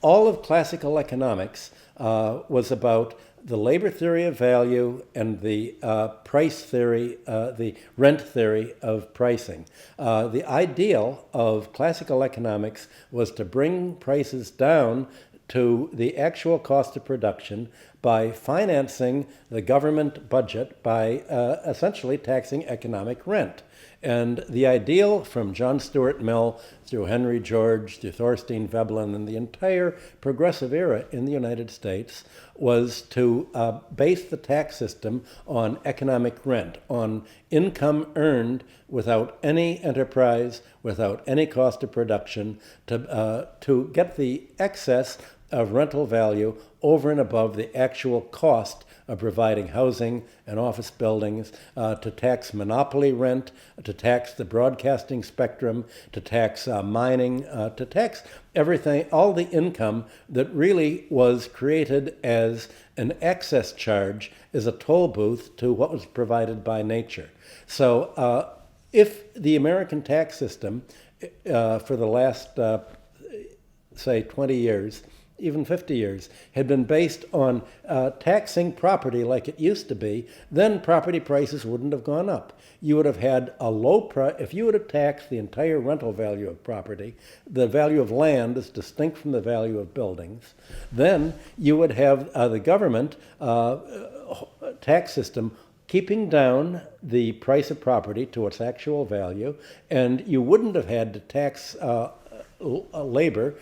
all of classical economics was about the labor theory of value and the price theory, the rent theory of pricing. The ideal of classical economics was to bring prices down to the actual cost of production by financing the government budget by essentially taxing economic rent. And the ideal from John Stuart Mill through Henry George, through Thorstein Veblen, and the entire progressive era in the United States was to base the tax system on economic rent, on income earned without any enterprise, without any cost of production, to get the excess of rental value over and above the actual cost of providing housing and office buildings, to tax monopoly rent, to tax the broadcasting spectrum, to tax mining, to tax everything, all the income that really was created as an excess charge, as a toll booth to what was provided by nature. So if the American tax system for the last, say, 20 years, even 50 years, had been based on taxing property like it used to be, then property prices wouldn't have gone up. You would have had a low price. If you would have taxed the entire rental value of property, the value of land is distinct from the value of buildings, then you would have the government tax system keeping down the price of property to its actual value, and you wouldn't have had to tax labor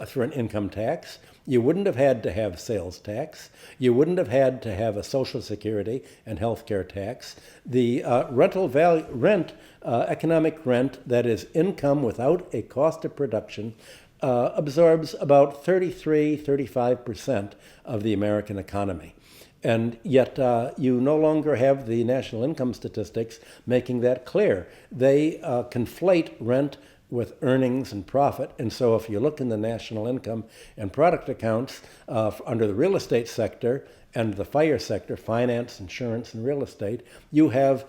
through an income tax. You wouldn't have had to have sales tax. You wouldn't have had to have a Social Security and health care tax. The rental value, economic rent, that is income without a cost of production, absorbs about 35% of the American economy. And yet you no longer have the national income statistics making that clear. They conflate rent with earnings and profit. And so if you look in the national income and product accounts under the real estate sector and the fire sector, finance, insurance, and real estate, you have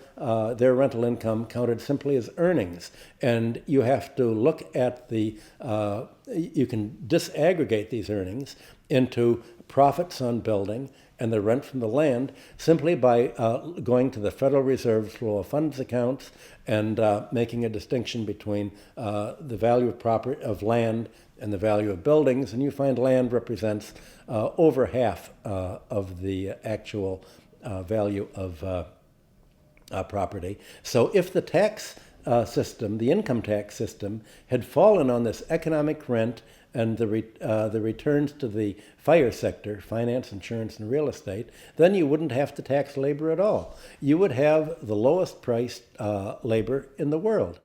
their rental income counted simply as earnings. And you have to look at you can disaggregate these earnings into profits on building and the rent from the land simply by going to the Federal Reserve's flow of funds accounts and making a distinction between the value of land and the value of buildings. And you find land represents over half of the actual value of property. So if the tax system, the income tax system, had fallen on this economic rent and the returns to the fire sector, finance, insurance, and real estate, then you wouldn't have to tax labor at all. You would have the lowest priced labor in the world.